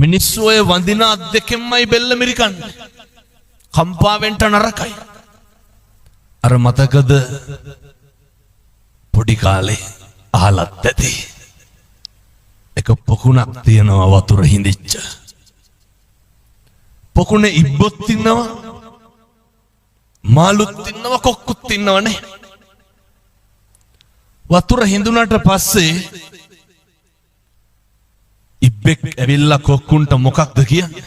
මිනිස්සු ඔය වඳින අත් දෙකෙන්මයි බෙල්ල මිරිකන්නේ. කම්පාවෙන්ට නරකයි. අර මතකද පොඩි කාලේ අහලත් ඇති. එක පොකුණක් තියෙනවා වතුර හිඳිච්ච. පොකුණේ ඉබ්බොත් ඉන්නවා, මාළුත් ඉන්නවා, කොක්කුත් ඉන්නවනේ. වතුර හිඳුනට පස්සේ ඉබ්බෙක් ඇවිල්ලා කොක්කුන්ට මොකක්ද කියන්නේ?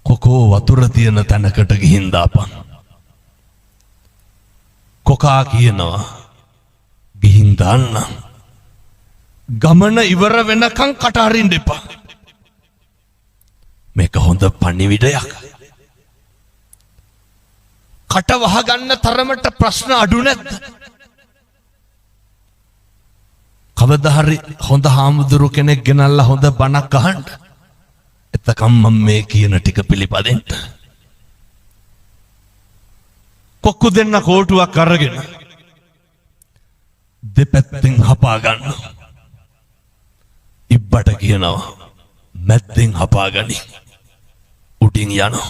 කොකෝ වතුර තියෙන තැනකට ගිහින් දාපන්. කොකා කියනවා ගිහින් දාන්න. ගමන ඉවර වෙනකන් කට අරින්න එපා. මේක හොඳ පණිවිඩයක්. කට වහගන්න තරමට ප්‍රශ්න අඩු නැද්ද? කවදා හරි හොඳ හාමුදුරු කෙනෙක් ගෙනල්ලා හොඳ බණක් අහන්න. එතකම් මම මේ කියන ටික පිළිපදින්න. කොක්කු දෙන්න කෝටුවක් අරගෙන දෙපැත්තෙන් හපා ගන්න. ඉබ්බට කියනවා මැද්දෙන් හපාගනි. උඩින් යනවා.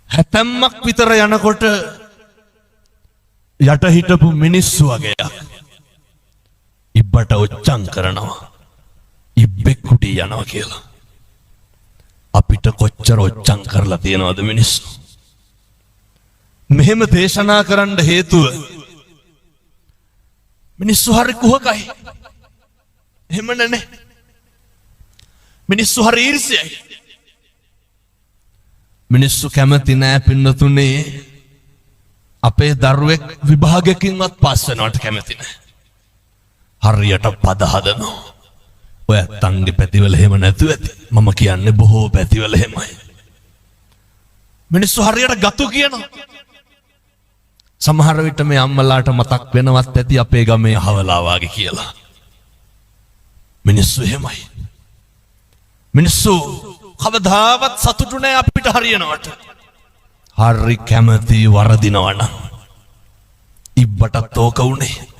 හැතැම්මක් විතර යනකොට යට හිටපු මිනිස්සු වගේයක් ඉබ්බට ඔච්චම් කරනවා. ඉබ්බෙක් උඩින් යනවා කියලා. අපිට කොච්චර ඔච්චම් කරලා තියෙනවද මිනිස්සු? මෙහෙම දේශනා කරන්න හේතුව මිනිස්සු හරි කුහකයි. එහෙම නැනේ. මිනිස්සු හරි ඊර්ෂ්‍යයි. මිනිස්සු කැමති නෑ පින්නතුනේ අපේ දරුවෙක් විභාගයකින්වත් පාස් වෙනවට කැමති නෑ. හරියට පද හදනවා. ඔය අත්තන්ගේ පැතිවල එහෙම නැතුව ඇති. මම කියන්නේ බොහෝ පැතිවල එහෙමයි. මිනිස්සු හරියට ගතු කියනවා. සමහර විට මේ අම්මලාට මතක් වෙනවත් ඇති අපේ ගමේ අහවලා වාගේ කියලා. මිනිස්සු එහෙමයි. මිනිස්සු කවදාවත් සතුටු නැහැ අපිට හරියනවට. හරි කැමති වරදිනවනම්. ඉබ්බටත් ඕක උනේ.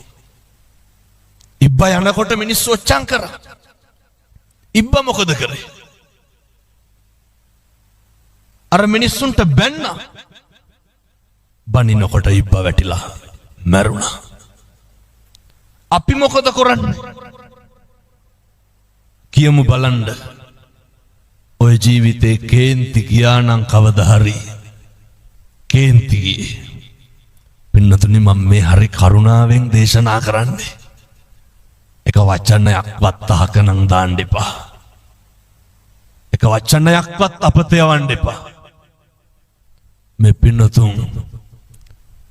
ඉබ්බා යනකොට මිනිස්සු ඔච්චම් කරා. ඉබ්බා මොකද කරේ? අර මිනිස්සුන්ට බැන්නා. බනිනකොට ඉබ්බා වැටිලා මැරුණා. අපි මොකද කරන්නේ? කියමු බලන්න. ඔය ජීවිතේ කේන්ති ගියා නම් කවදා හරි කේන්ති ගියේ. පින්නතුනි මම මේ හරි කරුණාවෙන් දේශනා කරන්නේ. එක වචනයක්වත් අහක නම් දාන්න එපා. එක වචනයක්වත් අපත යවන්න එපා. මේ පින්නතුන්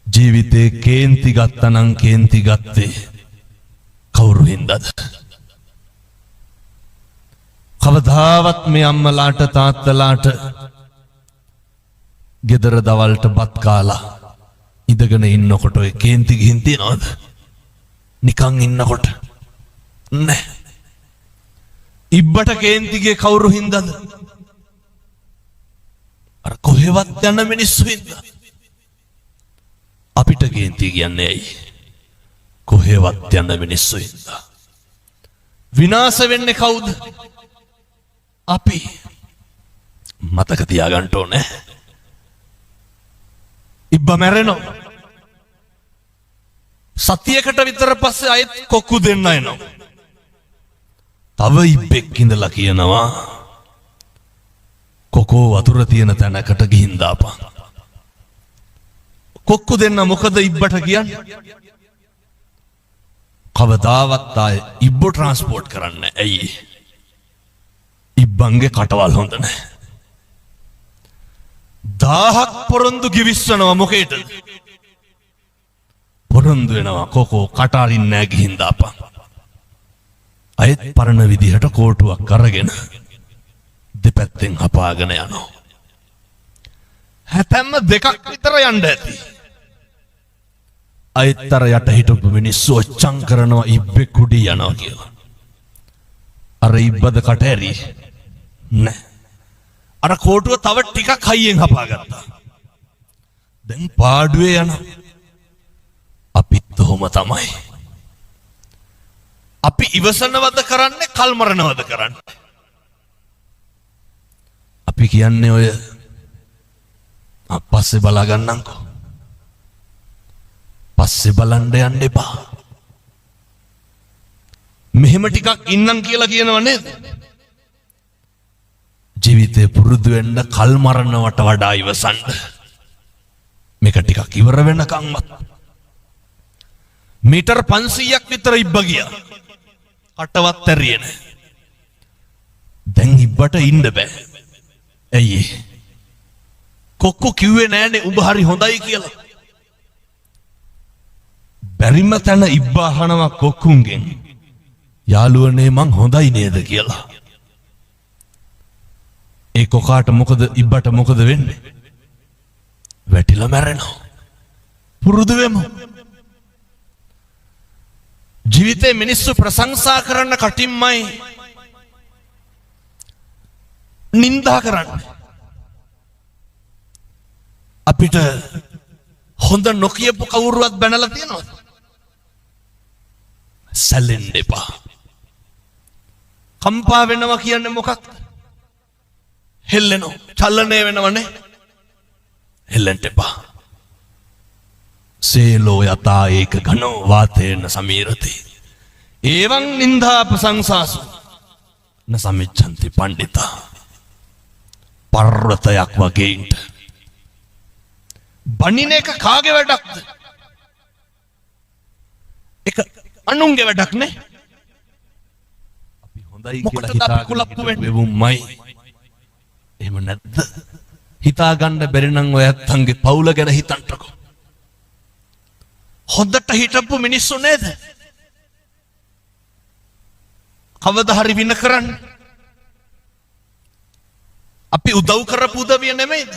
ජීවිතේ කේන්ති ගත්තා නම් කේන්ති ගත්තේ කවුරු හින්දාද? කවදාවත් මේ අම්මලාට තාත්තලාට ගෙදර දවල්ට බත් කාලා ඉඳගෙන ඉන්නකොට ඔය කේන්ති ගිහින් තියනවද? නිකන් ඉන්නකොට නෑ. ඉබ්බට කේන්ති ගියේ කවුරු හින්දාද? අර කොහෙවත් යන මිනිස්සු හින්දා. අපිට කේන්ති කියන්නේ ඇයි? කොහෙවත් යන මිනිස්සු හින්දා. විනාශ වෙන්නේ කවුද? අපි. මතක තියාගන්න ඕනේ. ඉබ්බා මැරෙනවා. සතියකට විතර පස්සේ ආයෙත් කොක්කු දෙන්න එනවා. තව ඉබ්බෙක් ඉඳලා කියනවා කොකෝ වතුර තියෙන තැනකට ගිහින් දාපන්. කොක්කු දෙන්න මොකද ඉබ්බට කියන්නේ? කවදාවත් ආයේ ඉබ්බෝ ට්‍රාන්ස්පෝර්ට් කරන්නේ ඇයි? ඉබ්බන්ගේ කටවල් හොඳ නැහැ. 1000ක් පොරොන්දු ගිවිස්සනවා මොකේද? පොරොන්දු වෙනවා කොකෝ කට අරින්න නැහැ ගිහින් දාපන්. අයත් පරණ විදිහට කෝටුවක් අරගෙන දෙපැත්තෙන් හපාගෙන යනවා. හැතැම්ම දෙකක් විතර යන්න ඇති. අයත්තර යට හිටපු මිනිස්සු ඔච්චම් කරනවා ඉබ්බෙක් උඩි යනවා කියලා. අර ඉබ්බද කට ඇරි නෑ. අර කෝටුව තව ටිකක් හයියෙන් හපාගත්තා. දැන් පාඩුවේ යනවා. අපිත් ඔහොම තමයි. අපි ඉවසනවද කරන්නේ කල් මරනවද කරන්නේ? අපි කියන්නේ ඔය පස්සේ බලා ගන්නම්කෝ. පස්සේ බලන්න යන්න එපා. මෙහෙම ටිකක් ඉන්නම් කියලා කියනව නේද? ජීවිතේ පුරුදු වෙන්න කල් මරනවට වඩා ඉවසන්න. මේක ටිකක් ඉවර වෙනකන්වත් මීටර් 500ක් විතර ඉබ්බ ගියා. කටවත් ඇරියේ නැහැ. දැන් ඉබ්බට ඉන්න බෑ. ඇයි? කොක්කෝ කිව්වේ නෑනේ උඹ හරි හොඳයි කියලා. බැරිම තැන ඉබ්බ අහනවා කොක්කුන්ගෙන්, යාළුවනේ මං හොඳයි නේද කියලා. ඒ කොකාට මොකද ඉබ්බට මොකද වෙන්නේ? වැටිලා මැරෙනවා. පුරුදු වෙමු. ජීවිතේ මිනිස්සු ප්‍රශංසා කරන්න කටින්මයි නින්දා කරන්නේ. අපිට හොඳ නොකියපු කවුරුවත් බැනලා තියෙනවද? සැලෙන්න එපා. කම්පා වෙනවා කියන්නේ මොකක්ද? හෙල්ලෙනවා. චලනය වෙනවනේ. හෙල්ලෙන්න එපා. සේලෝ යතා ඒක ඝනෝ වාතේන සමීරති. එවං නින්දා ප්‍රශංසාසු න සමිච්ඡන්ති පණ්ඩිතා. පර්වතයක් වගේ ඉන්න. බණින එක කාගේ වැඩක්ද? ඒක අනුන්ගේ වැඩක් නේ. අපි හොඳයි කියලා හිතාගෙන වෙවුම්මයි. එහෙම නැද්ද? හිතා ගන්න බැරි නම් ඔය ඇත්තන්ගේ පවුල ගැන හිතන්නකෝ. හොඳට හිටපු මිනිස්සු නේද? කවදා හරි වින කරන්නේ. අපි උදව් කරපු උදවිය නෙමෙයිද?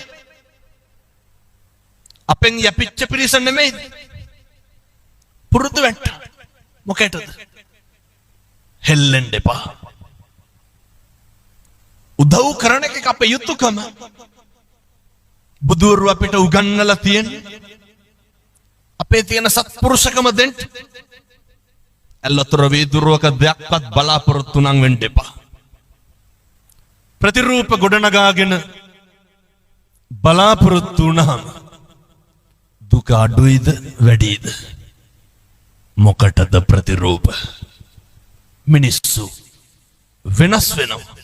අපෙන් යපිච්ච පිරිස නෙමෙයිද? පුරුදු වෙන්න. මොකේටද? හෙල්ලෙන්න එපා. උදව් කරන එක අපේ යුතුයකම. බුදුවරු අපිට උගන්වලා තියෙන්නේ අපේ තියෙන සත්පුරුෂකම දෙන්න. ඇල්ලතර වේදුරුවක දෙයක්වත් බලාපොරොත්තු නම් වෙන්න එපා. ප්‍රතිරූප ගොඩනගාගෙන බලාපොරොත්තු වුණාම දුක අඩුයිද වැඩිද? මොකටද ප්‍රතිරූප? මිනිස්සු වෙනස් වෙනවා.